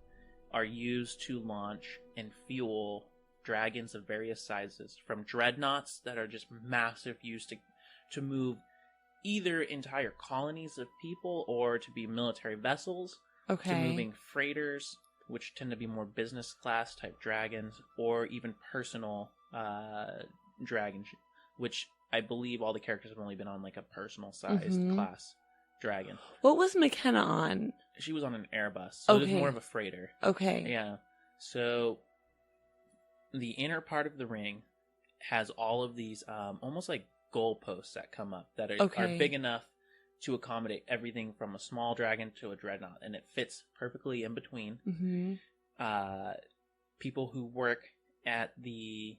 are used to launch and fuel dragons of various sizes, from dreadnoughts that are just massive, used to move either entire colonies of people or to be military vessels, Okay. to moving freighters, which tend to be more business class type dragons, or even personal dragons, which I believe all the characters have only been on a personal sized class dragon. What was McKenna on? She was on an Airbus, so it was Okay. more of a freighter. Okay. Yeah. So the inner part of the ring has all of these almost like goalposts that come up that are big enough to accommodate everything from a small dragon to a dreadnought, and it fits perfectly in between. Mm-hmm. People who work at the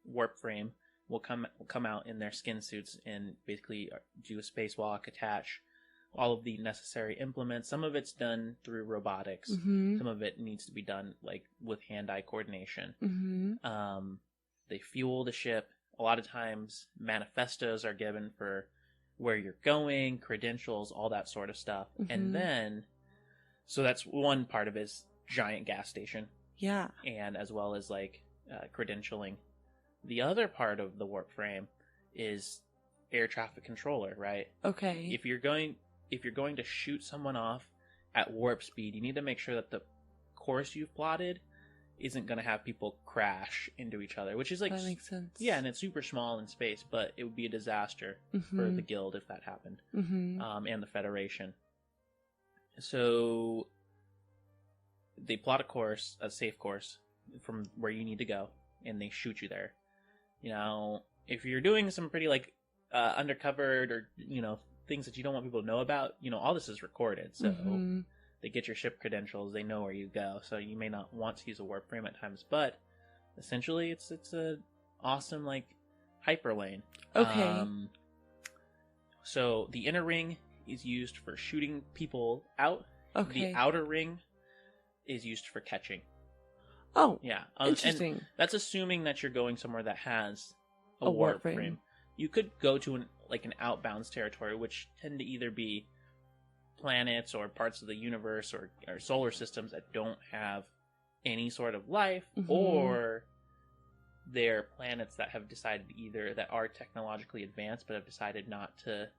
warp frame will come out in their skin suits and basically do a spacewalk, attach all of the necessary implements. Some of it's done through robotics. Mm-hmm. Some of it needs to be done with hand-eye coordination. Mm-hmm. They fuel the ship. A lot of times manifestos are given for where you're going, credentials, all that sort of stuff. Mm-hmm. And then, so that's one part of his giant gas station. Yeah. And as well as credentialing. The other part of the warp frame is air traffic controller, right? Okay. If you're going to shoot someone off at warp speed, you need to make sure that the course you've plotted isn't going to have people crash into each other, which is that makes sense. Yeah, and it's super small in space, but it would be a disaster for the guild if that happened, and the Federation. So they plot a course, a safe course, from where you need to go, and they shoot you there. if you're doing some pretty like undercover or things that you don't want people to know about, all this is recorded, so they get your ship credentials, they know where you go, so you may not want to use a warp frame at times, but essentially it's a awesome like hyperlane. Okay. So the inner ring is used for shooting people out. Okay. The outer ring is used for catching. Oh, yeah. interesting. And that's assuming that you're going somewhere that has a warp warp frame. You could go to an outbounds territory, which tend to either be planets or parts of the universe or solar systems that don't have any sort of life, or they're planets that have decided either that are technologically advanced but have decided not to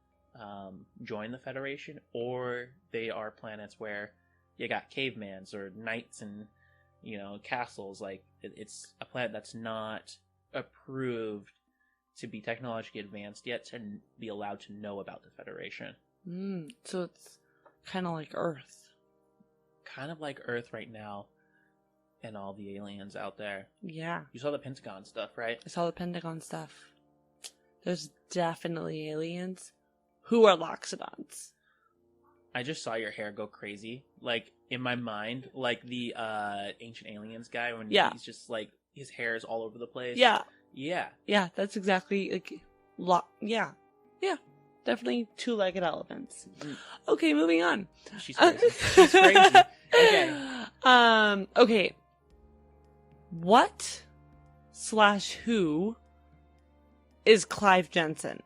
join the Federation, or they are planets where you got cavemans or knights and castles. Like it's a planet that's not approved to be technologically advanced yet to be allowed to know about the Federation. So it's kind of like Earth. Kind of like Earth right now, and all the aliens out there. Yeah. You saw the Pentagon stuff, right? I saw the Pentagon stuff. There's definitely aliens who are Loxodons. I just saw your hair go crazy. Like, in my mind, like the Ancient Aliens guy when he's just like, his hair is all over the place. Yeah. Yeah. Yeah, that's exactly like, yeah. Definitely two-legged elephants. Okay, moving on. She's crazy. She's crazy. Okay. Okay. What/who is Clive Jenson?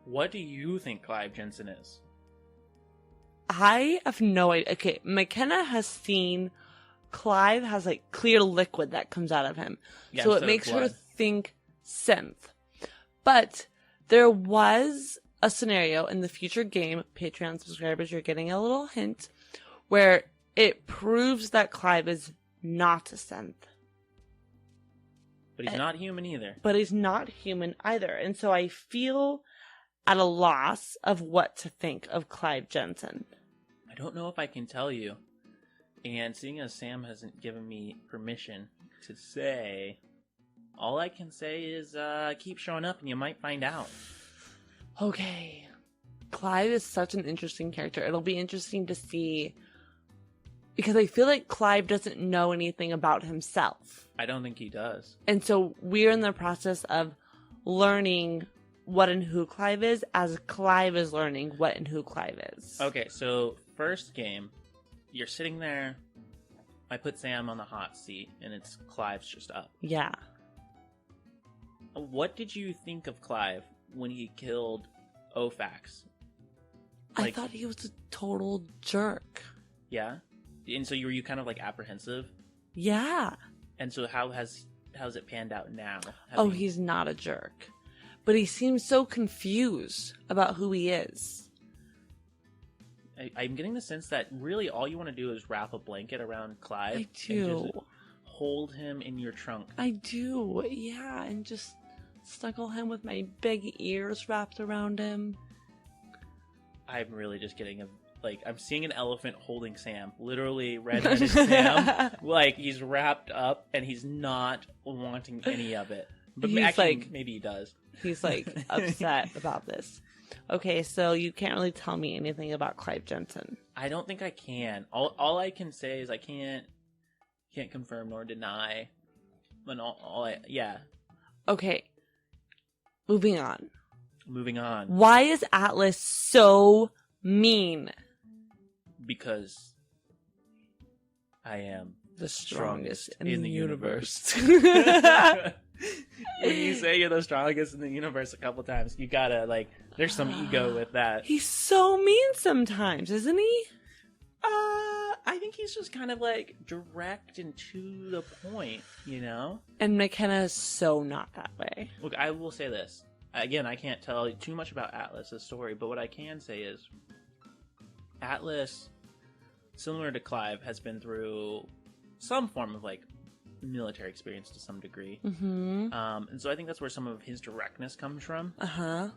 What do you think Clive Jenson is? I have no idea. Okay, McKenna has seen Clive has like clear liquid that comes out of him. Yeah, so it makes her think synth. But there was a scenario in the future game, Patreon subscribers, you're getting a little hint, where it proves that Clive is not a synth. But he's not human either. But he's not human either. And so I feel at a loss of what to think of Clive Jenson. I don't know if I can tell you. And seeing as Sam hasn't given me permission to say, all I can say is keep showing up and you might find out. Okay. Clive is such an interesting character. It'll be interesting to see, because I feel like Clive doesn't know anything about himself. I don't think he does. And so we're in the process of learning what and who Clive is as Clive is learning what and who Clive is. Okay, so first game, you're sitting there, I put Sam on the hot seat, and it's Clive's just up. Yeah. What did you think of Clive when he killed Ofax? I thought he was a total jerk. Yeah? And so were you kind of like apprehensive? Yeah. And so how's it panned out now? He's not a jerk. But he seems so confused about who he is. I'm getting the sense that really all you want to do is wrap a blanket around Clive. I do. And just hold him in your trunk. I do, yeah, and just snuggle him with my big ears wrapped around him. I'm really just getting I'm seeing an elephant holding Sam. Literally red-headed Sam. Like, he's wrapped up and he's not wanting any of it. But He's actually, maybe he does. He's upset about this. Okay, so you can't really tell me anything about Clive Jenson. I don't think I can. All I can say is I can't confirm nor deny. And yeah. Okay. Moving on. Why is Atlas so mean? Because I am the strongest in the universe. When you say you're the strongest in the universe a couple times, you gotta, there's some ego with that. He's so mean sometimes, isn't he? I think he's just kind of, direct and to the point, And McKenna is so not that way. Look, I will say this. Again, I can't tell you too much about Atlas' story, but what I can say is Atlas, similar to Clive, has been through some form of, military experience to some degree. Mm-hmm. And so I think that's where some of his directness comes from. Uh-huh.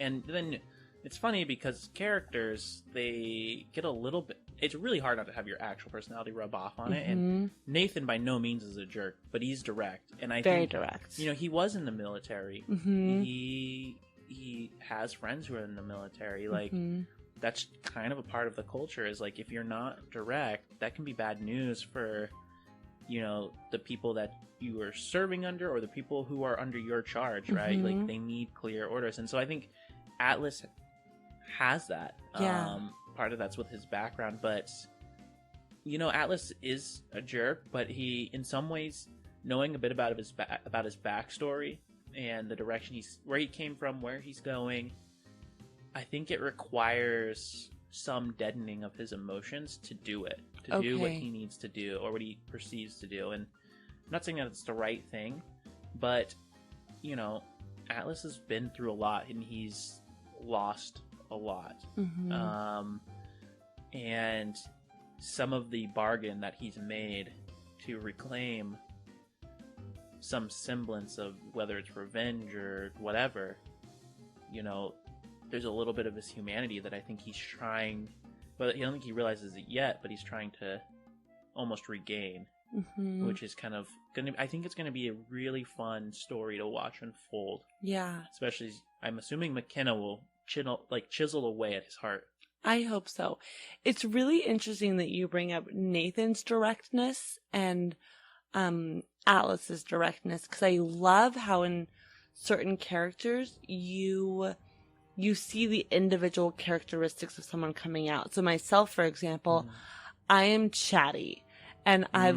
And then it's funny because characters, they get a little bit... It's really hard not to have your actual personality rub off on it. And Nathan by no means is a jerk, but he's direct. And I Very think, direct. you know, he was in the military. He has friends who are in the military. Like, that's kind of a part of the culture, is like, if you're not direct, that can be bad news for, you know, the people that you are serving under, or the people who are under your charge, right? Like, they need clear orders. And so I think Atlas has that. Yeah. Part of that's with his background, but, you know, Atlas is a jerk, but he, in some ways, knowing a bit about his backstory and the direction where he came from, where he's going, I think it requires some deadening of his emotions to do it, to do what he needs to do, or what he perceives to do. And I'm not saying that it's the right thing, but, you know, Atlas has been through a lot, and he's lost a lot. And some of the bargain that he's made to reclaim some semblance of, whether it's revenge or whatever, you know, there's a little bit of his humanity that I think he's trying, but I don't think he realizes it yet, but he's trying to almost regain, which is kind of I think it's gonna be a really fun story to watch unfold. Yeah. Especially, I'm assuming McKenna will chisel away at his heart. I hope so. It's really interesting that you bring up Nathan's directness and Atlas's directness, because I love how in certain characters you see the individual characteristics of someone coming out. So myself, for example, I am chatty, and I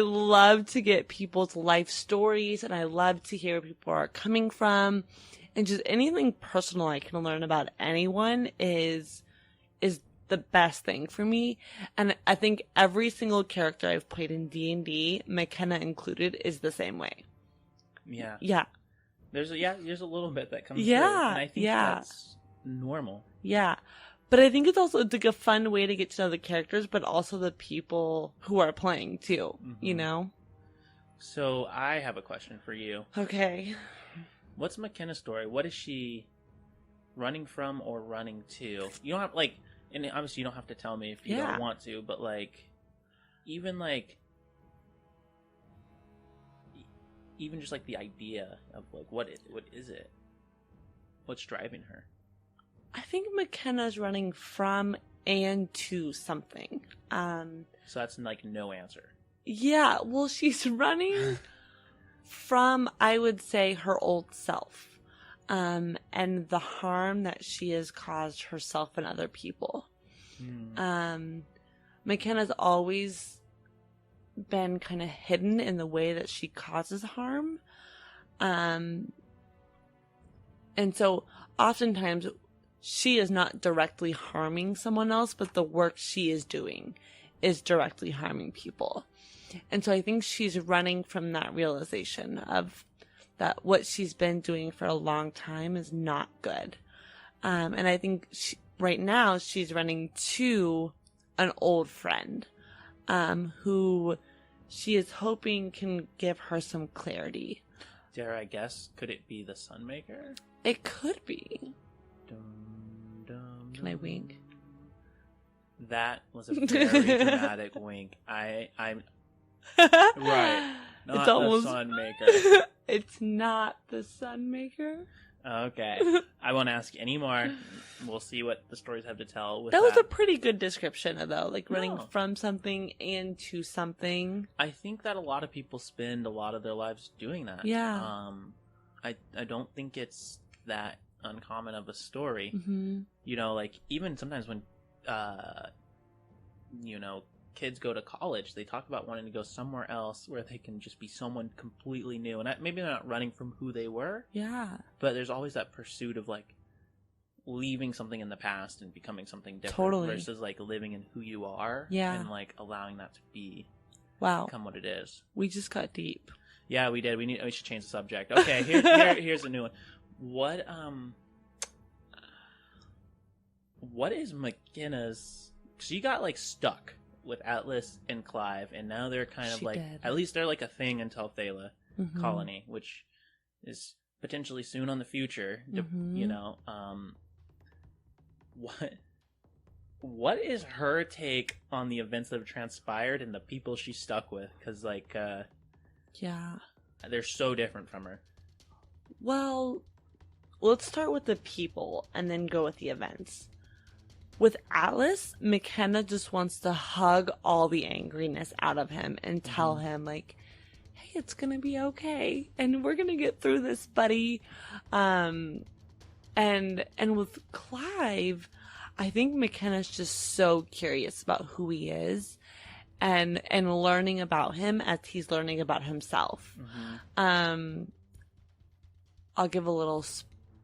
love to get people's life stories, and I love to hear where people are coming from. And just anything personal I can learn about anyone is the best thing for me. And I think every single character I've played in D&D, McKenna included, is the same way. Yeah. Yeah. There's a little bit that comes through. Yeah. And I think that's normal. Yeah. But I think it's like a fun way to get to know the characters, but also the people who are playing too, you know? So I have a question for you. Okay. What's McKenna's story? What is she running from or running to? You don't have, like, and obviously you don't have to tell me if you don't want to, but, like, even just, like, the idea of, like, what is it? What's driving her? I think McKenna's running from and to something. So that's, like, no answer. Yeah, well, she's running from, I would say, her old self, and the harm that she has caused herself and other people. McKenna's always been kind of hidden in the way that she causes harm. And so oftentimes she is not directly harming someone else, but the work she is doing is directly harming people. And so I think she's running from that realization of that what she's been doing for a long time is not good. And I think right now she's running to an old friend who she is hoping can give her some clarity. Dare I guess, could it be the Sunmaker? It could be. Dum, dum, Can I wink? That was a very dramatic wink. I'm right. Not It's almost the Sunmaker. It's not the Sunmaker. Okay. I won't ask any more. We'll see what the stories have to tell with That was a pretty good description, though. Like running No. from something and to something. I think that a lot of people spend a lot of their lives doing that. Yeah. I don't think it's that uncommon of a story. Mm-hmm. You know, like, even sometimes when, you know, kids go to college, they talk about wanting to go somewhere else where they can just be someone completely new. And maybe they're not running from who they were, Yeah. but there's always that pursuit of, like, leaving something in the past and becoming something different. Totally. Versus, like, living in who you are. Yeah. And, like, allowing that to Wow. become what it is. We just got deep. Yeah, we did. We should change the subject. Okay, here's a new one. What is McKenna's... She got, like, stuck with Atlas and Clive, and now they're kind of She like... did. At least they're, like, a thing until Thala Mm-hmm. colony, which is potentially soon on the future. Mhm. You know, what is her take on the events that have transpired and the people she's stuck with? Because Yeah. they're so different from her. Well, let's start with the people and then go with the events. With Atlas, McKenna just wants to hug all the angriness out of him and tell him, like, hey, it's gonna be okay, and we're gonna get through this, buddy. And with Clive, I think McKenna's just so curious about who he is and learning about him as he's learning about himself. I'll give a little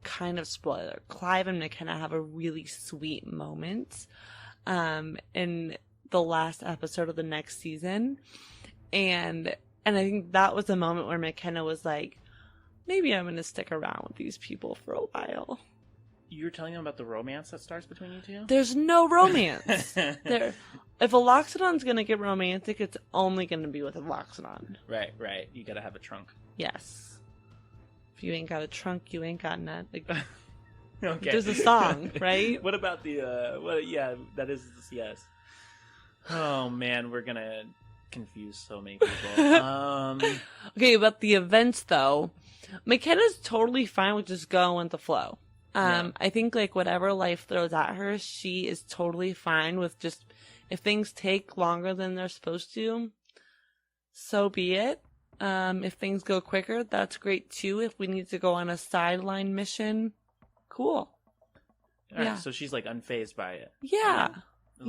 kind of spoiler. Clive and McKenna have a really sweet moment in the last episode of the next season, and I think that was a moment where McKenna was like, maybe I'm gonna stick around with these people for a while. You're telling them about the romance that starts between you two? There's no romance. If a Loxodon's gonna get romantic, it's only gonna be with a Loxodon. Right. You gotta have a trunk. Yes. If you ain't got a trunk, you ain't got none. Like, Okay. there's a song, right? What about the yeah, that is yes. Oh man, we're gonna confuse so many people. Okay, about the events though, McKenna's totally fine with just going with the flow. I think like whatever life throws at her, she is totally fine with just, if things take longer than they're supposed to, so be it. If things go quicker, that's great too. If we need to go on a sideline mission, cool. All right, so she's like unfazed by it. Yeah. As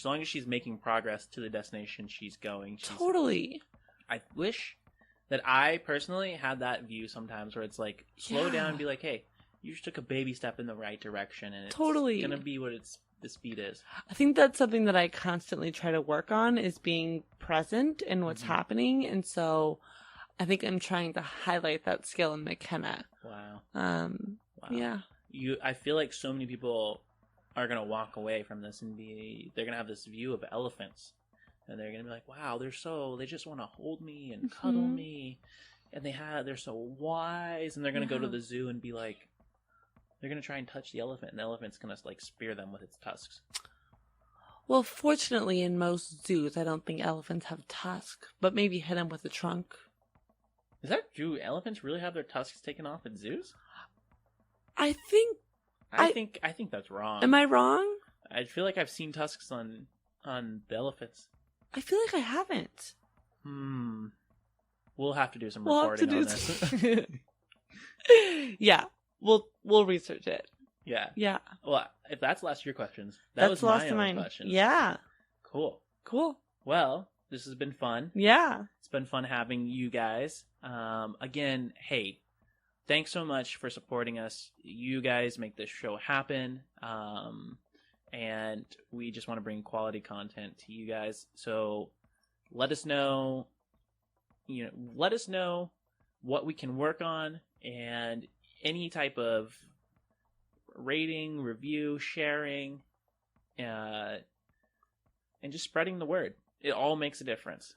long as she's making progress to the destination she's going. Totally. I wish that I personally had that view sometimes where it's like, slow down and be like, hey, you just took a baby step in the right direction and it's going to be what the speed is. I think that's something that I constantly try to work on, is being present in what's happening. And so I think I'm trying to highlight that skill in McKenna. Wow. Yeah. I feel like so many people are going to walk away from this and they're going to have this view of elephants. And they're going to be like, wow, they just want to hold me and cuddle me. And they're so wise. And they're going to go to the zoo and be like, they're going to try and touch the elephant, and the elephant's going to like spear them with its tusks. Well, fortunately, in most zoos, I don't think elephants have tusks, but maybe hit them with a trunk. Is that true? Elephants really have their tusks taken off at zoos? I think that's wrong. Am I wrong? I feel like I've seen tusks on the elephants. I feel like I haven't. We'll have to do some reporting on this. Yeah. We'll research it. Yeah. Yeah. Well, if that's the last of your questions, that was my only questions. Yeah. Cool. Well, this has been fun. Yeah. It's been fun having you guys. Again, hey, thanks so much for supporting us. You guys make this show happen. And we just want to bring quality content to you guys. So let us know, what we can work on, and any type of rating, review, sharing, and just spreading the word. It all makes a difference.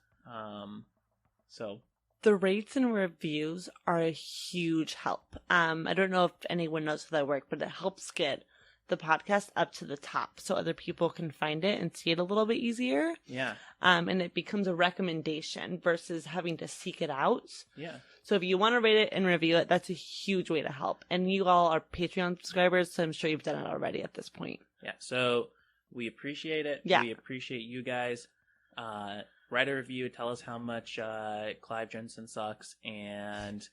So the rates and reviews are a huge help. I don't know if anyone knows how that works, but it helps get the podcast up to the top so other people can find it and see it a little bit easier. Yeah. And it becomes a recommendation versus having to seek it out. Yeah. So if you want to rate it and review it, that's a huge way to help. And you all are Patreon subscribers, so I'm sure you've done it already at this point. Yeah. So we appreciate it. Yeah. We appreciate you guys. Write a review. Tell us how much Clive Jenson sucks. And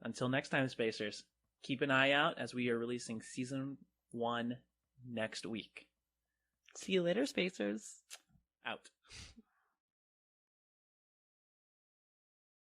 until next time, Spacers, keep an eye out as we are releasing Season 1 next week. See you later, Spacers. Out.